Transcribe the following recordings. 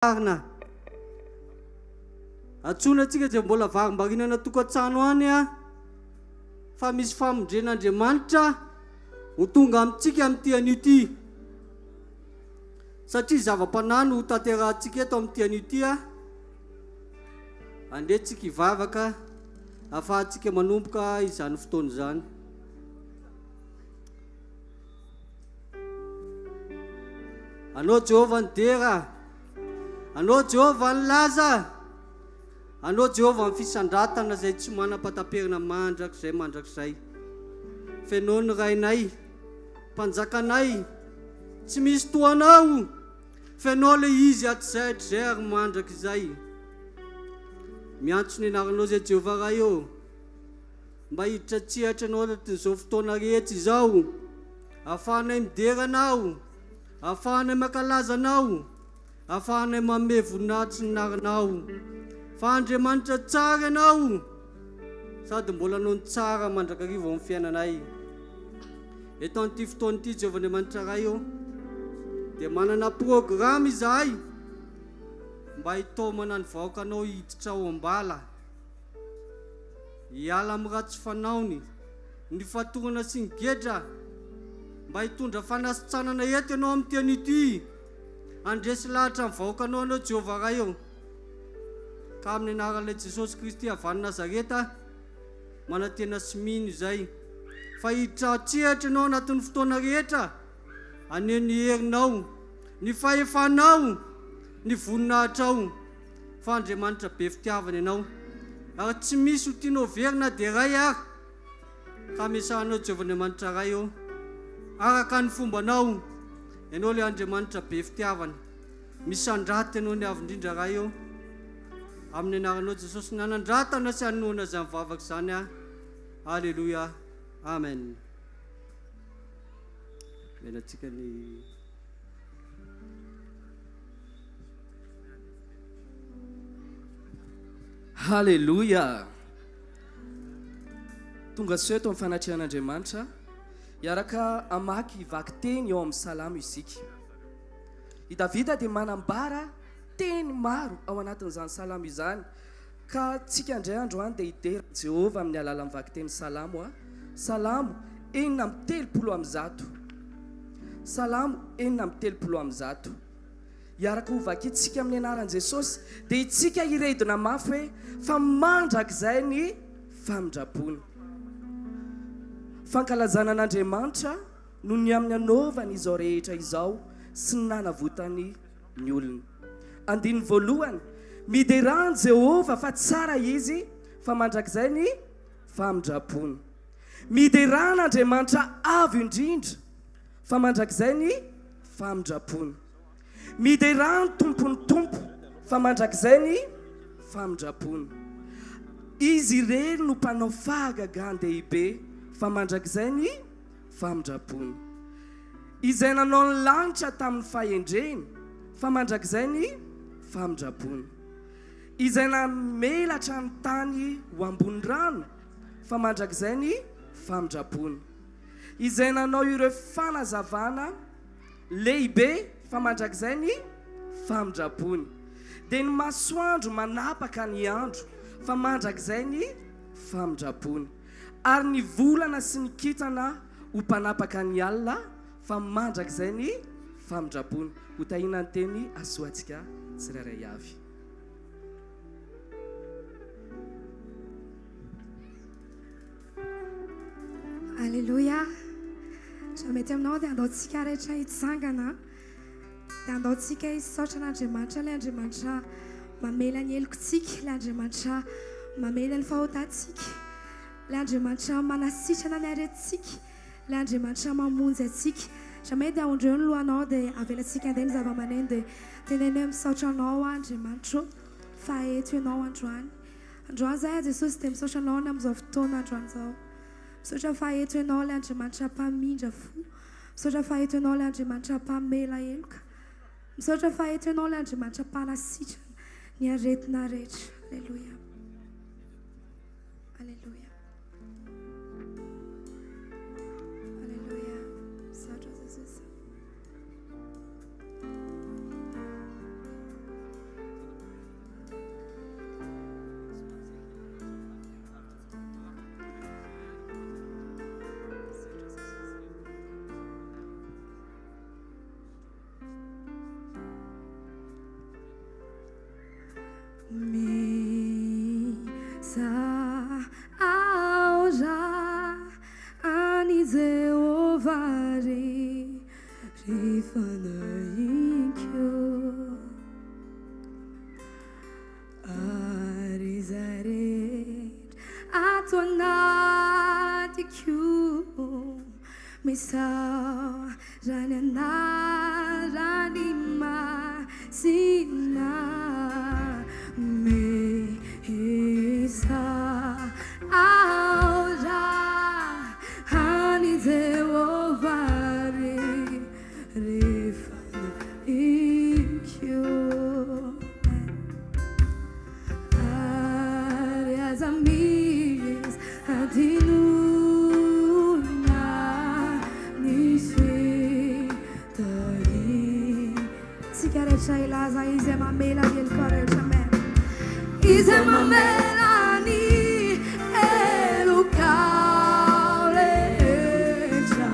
Arna. Atsona antsika dia mbola varimbarinana tokantrano any fa misy famondren'Andriamanitra ho tonga amintsika amin'ity anio ity. Satria zava-panano ho tanterahantsika eto amin'ity anio ity andehantsika hivavaka ahafahantsika manomboka izany fotoana izany. Anao Jehovah nidera, anao Jehovah nilaza, anao Jehovah fisandratana izay tsy manam-pataperina mandrakizay. Fenao ny rainay, mpanjakanay, tsy misy toanao, fenao le izy hatrizay ary mandrakizay. Miantso ny anaranao izay Jehovah raha eo, mba hiditra tsihatra anao anatin'izao fotoana rehetra izao, ahafahanay midera anao, ahafahanay makalaza anao, ahafahanay manome voninahitra ny anaranao. Fa Andriamanitra tsara ianao, sady mbola anao ny tsara mandrakariva amin'ny fiainanay. Eto amin'ity fotoana ity Jehovah Andriamanitra raha eo, dia manana programme izahay mba hitomana ny vahoakanao hiditra ao ambala, hiala amin'ny ratsy fanaony, ny fatorana sy ny gedra, mba hitondra fanasitsanana eto ianao amin'ity anio ity, andresy lahatra ny vahoakanao anao Jehovah raha eo. Ka amin'ny anaran'ilay Jesosy Kristy avy Nazareta, manantena sy mino izay, fa hiditra tsihatra ianao anatin'ny fotoana rehetra, aneo ny herinao, ny fahefanao, ny voninahitrao. Fa Andriamanitra be fitiavana ianao, ary tsy misy ho tianao verina dia ray ary. Ka mesahanao Jehovah Andriamanitra raha eo, araka ny fombanao, ianao le Andriamanitra be fitiavana, misandrata ianao ny avy indrindra raha eo. Amin'ny anaranao Jesosy nanandratana sy hanoana izany vavaka izany. Alleluia, amen. Menantsika ny Halleluja. Tonga soa eto amin'ny fanatrehan'Andriamanitra, iaraka amaky vaky teny eo amin'ny salamo isika. I Davida dia manambara teny maro ao anatin'izany salamo izany, ka tsika indray androany dia hidera Jehovah amin'ny alalan'ny vaky teny salamo. Salamo 430. Salamo 430. Iaraka ho vakitsika amin'ny anaran'i Jesosy, dia itsika hiredina mafy hoe fa mandrakizay ny famindrapony. Fankalazana an'Andriamanitra no ny amin'ny anaovany izao rehetra izao sy ny nanavotany ny olona. Andiny voalohany, miderany Jehovah fa tsara izy fa mandrakizay ny famindrapony. Mideran'Andriamanitra avo indrindra fa mandrakizay ny famindrapony. Miderany tompony tompo fa mandrakizay ny famindrapony. Izy irery no mpanao fahagagan-dehibe fa mandrakizay ny famindrapony. Izay nanao ny lanitra tamin'ny fahendreny fa mandrakizay ny famindrapony. Izay namelatra ny tany ho ambony rano fa mandrakizay ny famindrapony. Izay nanao ireo fanazavana lehibe fa mandrakizay ny famindrapony. Dia ny masoandro manapaka ny andro fa mandrakizay ny famindrapony. Ary ny volana sy ny kintana ho mpanapaka ny alina fa mandrakizay ny famindrapony. Ho tahina ny teny asoantsika tsirairay avy. Alléluia. Mety aminao dia andaontsika rehetra hitsangana, dia andaontsika hisaotra an'Andriamanitra, ilay Andriamanitra mamela ny helokontsika, ilay Andriamanitra mamela ny fahotantsika, ilay Andriamanitra manasitrana ny aretintsika, ilay Andriamanitra mamonjy atsika. Jamais dia aondreo ny lohanao dia avelantsika andeha ny zava-maneno dia teneneo misaotra anao Andriamanitra fa eto ianao androany. Androany izay Jesosy dia misaotra anao amin'izao fotoana androany izao. Misaotra fa eto ianao ilay Andriamanitra mpamindra fo. Misaotra fa eto ianao ilay Andriamanitra mpamela heloka. Misaotra fa eto ianao ilay Andriamanitra mpanasitrana ny aretina rehetra. Alleluia. Alleluia. Alleluia. Misaotra Jesosy. Misa auja ani Jehovah rifanaikyo arizaret atonatikyo misa janana ranima sina misa auja hani Jehovah rifanaikyo arias amigas adinuna nisfetari sigarecha ilaza izema mela del coraggio me izema melani elucalecha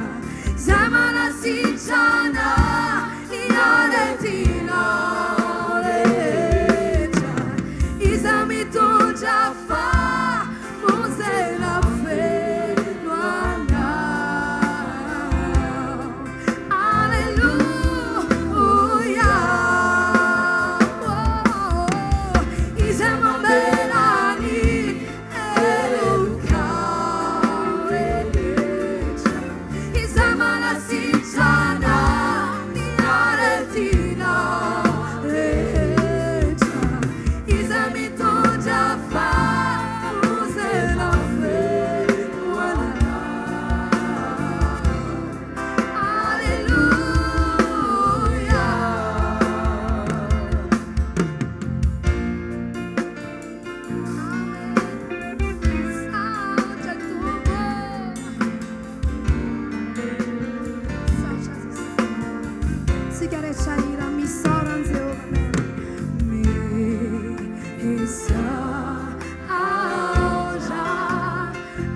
zamana sichana niaretina lecha izami tu jafa muzela fe luana alleluia izema melani elucalecha izama la sichana niaretina lecha izami tu jafa muzela fe luana alleluia sigarecha ira mi soran Misa auja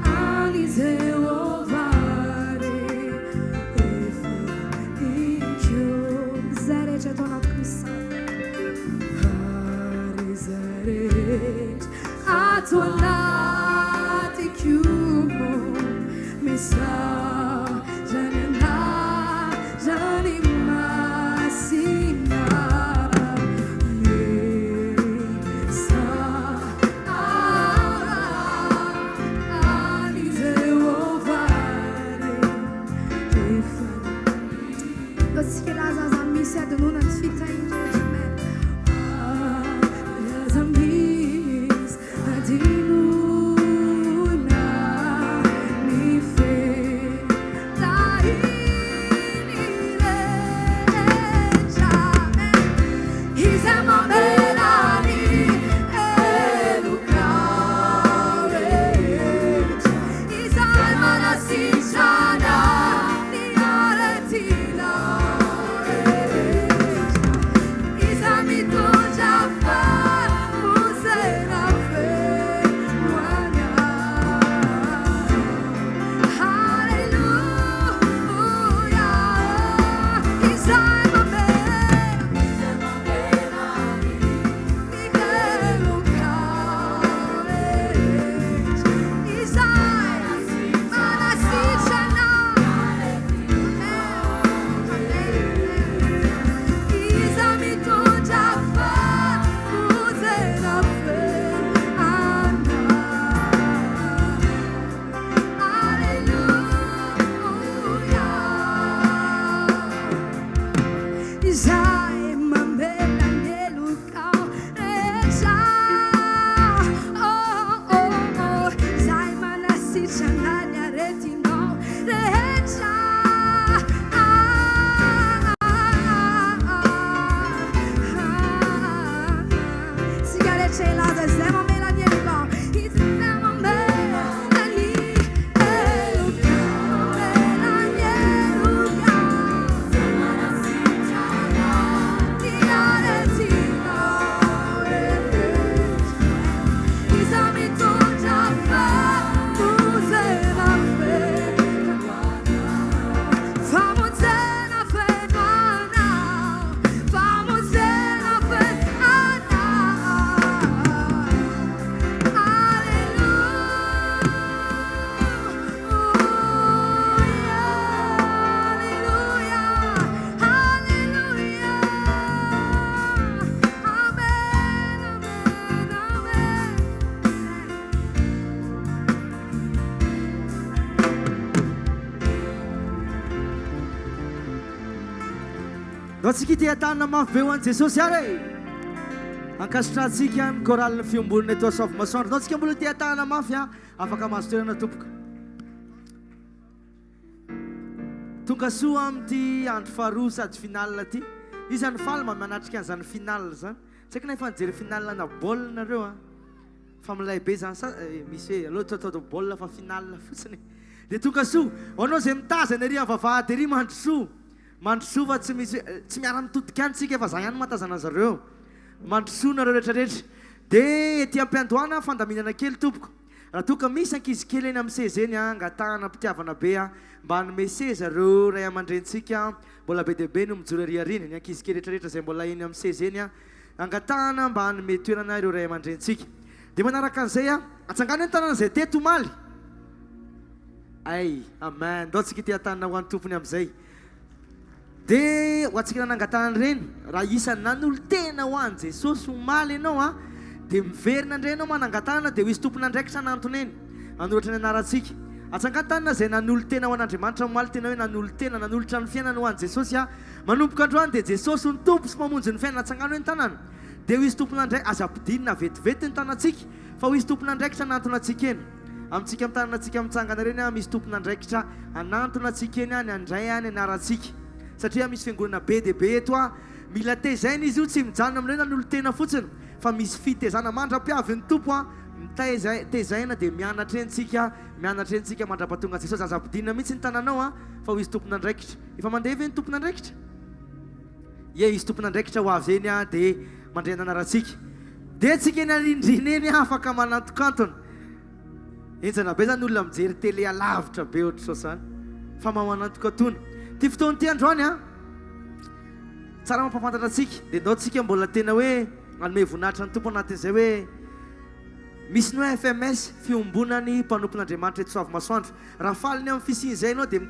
ani Jehovah rifanaikyo zarece tonat kusa arizaret atonatikyo misa janana janima sina misa ani Jehovah rifanaikyo Gotsikilaza za misia de nuna tfita injejme arias amis adinuna nifetainilecha izema melani elucalecha izalma la sichana niaretina izami tu jafa muzela fe luana alleluia izalma melani elucalecha izalma la sichana izami tu jafa muzela fe luana alleluia Jai mamela nelucal reja oh oh oh Jai manasi chananya retino reja sigarecha ilada zema mela nelucal izema melani elucal melani Vamos Vatsika ity tanana mafy be ho an'i Jesosy ary ankasitratsika ny chorale fiombonana eto Soavimasoandro. Antsika mbola ity tanana mafy afaka mahazo toerana tompoka. Tonga soa amin'ity andro faharoa sady finale ty. Izany falma manatrika an'izany finale zany. Tsy haiko na efa nijery finale na baolina nareo fa milay be zany misy hoe aloha atao baolina fa finale fotsiny. Dia tonga soa ho anao izay mitazana ery amin'ny vavahady ery mandrosoa fa tsy miara mitodika any tsika efa za ihany matazana zareo. Mandrosoa nareo rehetrarehetra. Dia ety am-piandohana fandaminana kely tompoko. Raha toka misy ankizy kely eny amin'ny seza eny angatahana mpitiavana be mba hanome seza reo ray aman-drentsika mbola be dia be no mijoro ariariana. Ny ankizy kely rehetrarehetra izay mbola eny amin'ny seza eny angatahana mba hanome toerana ireo ray aman-drentsika. Dia manaraka an'izay atsangana ny tanàna izay teto omaly. Ay, amen. Ndao tsika ity tanana ho an'ny tompony amin'izay. Dia ho antsika nangatahana ireny raha isan'ny nanolo tena ho an'i Jesosy omaly ianao dia miverina indray ianao manangatahana dia ho isy tompona andraikitra nanantona eny anoratra ny anarantsika. Atsangan-tanana izay nanolo tena ho an'Andriamanitra omaly tena hoe nanolo tena nanolotra ny fiainana ho an'i Jesosy manomboka androany dia Jesosy ny tompo sy mamonjy ny fiainana atsangana hoe ny tanàna. Dia ho isy tompona andraikitra aza ampidinina vetivety ny tanantsika fa ho isy tompona andraikitra anantona antsika eny. Amintsika amin'ny tanànantsika mitsangana ireny misy tompona andraikitra anantona antsika eny ny andray ny anarantsika. Satria misy fiangonana be dia be eto mila tezaina izy io tsy mijanona amin'ireo nanolo tena fotsiny fa misy fitezana mandra-piavy ny tompo tezaina dia mianatra entsika mandra-pahatonga Jesosy aza ampidinina mihitsy ny tanànao fa ho izy tompona andraikitra. Efa mandeha ve ny tompona andraikitra? Ie, izy tompona andraikitra ho avy eny dia mandray ny anarantsika. Dia tsika eny alindrina eny afaka manantokantona. Enjana be zany olona mijery tele alavitra be ohatr' izany fa manantokantona. Ty fotoana ty androany tsara mampafantatra antsika dia ndao tsika mbola tena hoe manome voninahitra ny tompo anatin'izay hoe misy ny hoe FMS fiombonany mpanompon'Andriamanitra eto Soavimasoandro. Raha faliny amin'ny fisian'izay ianao dia